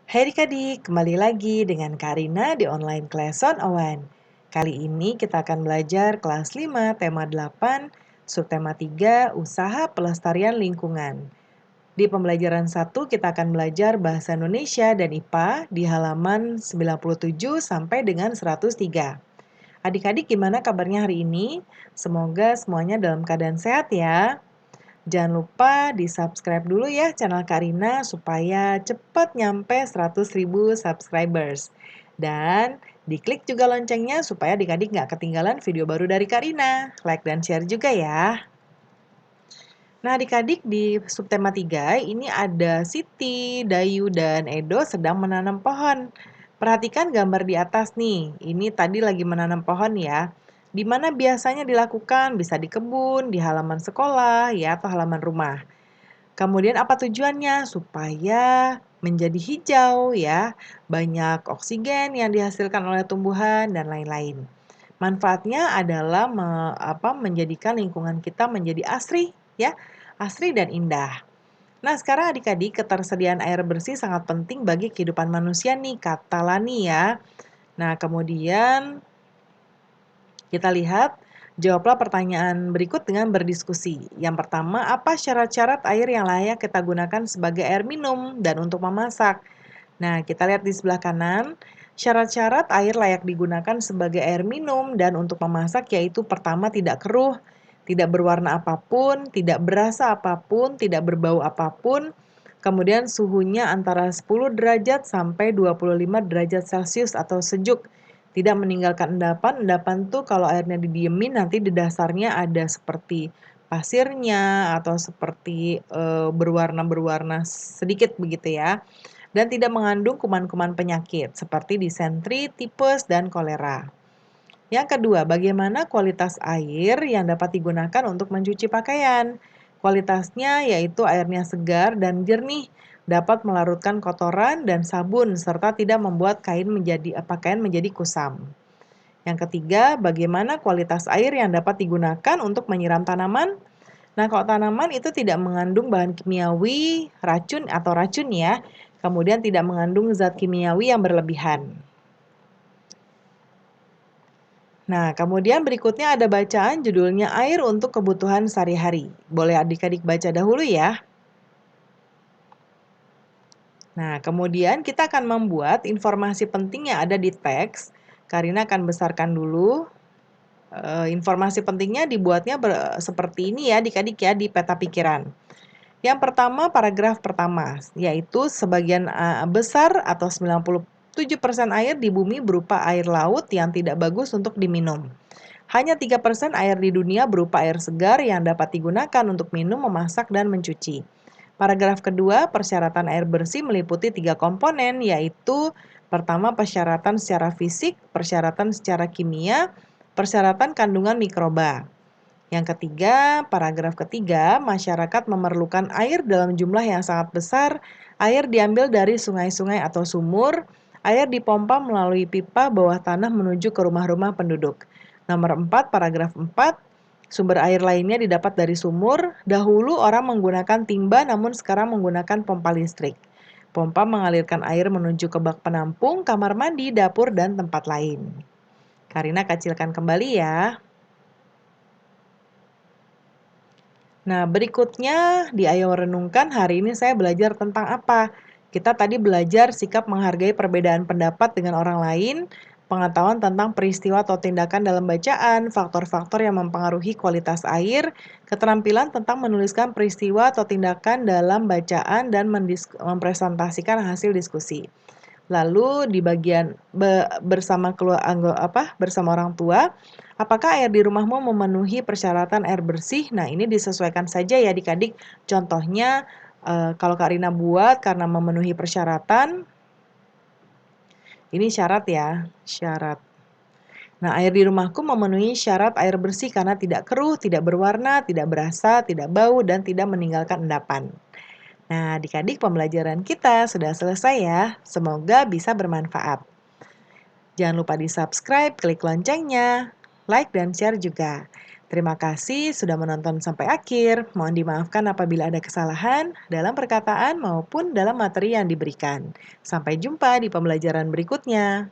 Hai adik-adik, kembali lagi dengan Karina di online class on Awan. Kali ini kita akan belajar kelas 5, tema 8, subtema 3, usaha pelestarian lingkungan. Di pembelajaran 1 kita akan belajar bahasa Indonesia dan IPA di halaman 97 sampai dengan 103. Adik-adik gimana kabarnya hari ini? Semoga semuanya dalam keadaan sehat ya. Jangan lupa di-subscribe dulu ya channel Karina supaya cepat nyampe 100.000 subscribers. Dan diklik juga loncengnya supaya adik-adik nggak ketinggalan video baru dari Karina. Like dan share juga ya. Nah adik-adik di subtema 3 ini ada Siti, Dayu, dan Edo sedang menanam pohon. Perhatikan gambar di atas nih, ini tadi lagi menanam pohon ya. Di mana biasanya dilakukan? Bisa di kebun, di halaman sekolah, ya atau halaman rumah. Kemudian apa tujuannya? Supaya menjadi hijau ya, banyak oksigen yang dihasilkan oleh tumbuhan dan lain-lain. Manfaatnya adalah menjadikan lingkungan kita menjadi asri ya, asri dan indah. Nah, sekarang adik-adik ketersediaan air bersih sangat penting bagi kehidupan manusia nih, kata Lani ya. Nah, kemudian kita lihat, jawablah pertanyaan berikut dengan berdiskusi. Yang pertama, apa syarat-syarat air yang layak kita gunakan sebagai air minum dan untuk memasak? Nah, kita lihat di sebelah kanan, syarat-syarat air layak digunakan sebagai air minum dan untuk memasak yaitu pertama tidak keruh, tidak berwarna apapun, tidak berasa apapun, tidak berbau apapun, kemudian suhunya antara 10 derajat sampai 25 derajat Celcius atau sejuk. Tidak meninggalkan endapan. Endapan tuh kalau airnya didiemin nanti di dasarnya ada seperti pasirnya atau seperti berwarna-berwarna sedikit begitu ya. Dan tidak mengandung kuman-kuman penyakit seperti disentri, tipes, dan kolera. Yang kedua, bagaimana kualitas air yang dapat digunakan untuk mencuci pakaian? Kualitasnya yaitu airnya segar dan jernih, dapat melarutkan kotoran dan sabun, serta tidak membuat pakaian menjadi kusam. Yang ketiga, bagaimana kualitas air yang dapat digunakan untuk menyiram tanaman? Nah, kalau tanaman itu tidak mengandung bahan kimiawi, racun ya, kemudian tidak mengandung zat kimiawi yang berlebihan. Nah, kemudian berikutnya ada bacaan judulnya Air untuk Kebutuhan Sehari-hari. Boleh adik-adik baca dahulu ya. Nah, kemudian kita akan membuat informasi penting yang ada di teks. Karina akan besarkan dulu. Informasi pentingnya dibuatnya seperti ini ya adik-adik ya di peta pikiran. Yang pertama, paragraf pertama, yaitu sebagian besar atau 97% air di bumi berupa air laut yang tidak bagus untuk diminum. Hanya 3% air di dunia berupa air segar yang dapat digunakan untuk minum, memasak, dan mencuci. Paragraf kedua, persyaratan air bersih meliputi 3 komponen, yaitu pertama persyaratan secara fisik, persyaratan secara kimia, persyaratan kandungan mikroba. Yang ketiga, paragraf ketiga, masyarakat memerlukan air dalam jumlah yang sangat besar. Air diambil dari sungai-sungai atau sumur. Air dipompa melalui pipa bawah tanah menuju ke rumah-rumah penduduk. Nomor 4, paragraf 4, sumber air lainnya didapat dari sumur. Dahulu orang menggunakan timba, namun sekarang menggunakan pompa listrik. Pompa mengalirkan air menuju ke bak penampung, kamar mandi, dapur, dan tempat lain. Karina kecilkan kembali ya. Nah, berikutnya di Ayo Renungkan hari ini saya belajar tentang apa? Kita tadi belajar sikap menghargai perbedaan pendapat dengan orang lain, pengetahuan tentang peristiwa atau tindakan dalam bacaan, faktor-faktor yang mempengaruhi kualitas air, keterampilan tentang menuliskan peristiwa atau tindakan dalam bacaan dan mempresentasikan hasil diskusi. Lalu di bagian bersama bersama orang tua, apakah air di rumahmu memenuhi persyaratan air bersih? Nah, ini disesuaikan saja ya adik-adik. Contohnya kalau Kak Rina buat karena memenuhi persyaratan, ini syarat ya, syarat. Nah, air di rumahku memenuhi syarat air bersih karena tidak keruh, tidak berwarna, tidak berasa, tidak bau, dan tidak meninggalkan endapan. Nah, adik-adik pembelajaran kita sudah selesai ya. Semoga bisa bermanfaat. Jangan lupa di-subscribe, klik loncengnya, like dan share juga. Terima kasih sudah menonton sampai akhir. Mohon dimaafkan apabila ada kesalahan dalam perkataan maupun dalam materi yang diberikan. Sampai jumpa di pembelajaran berikutnya.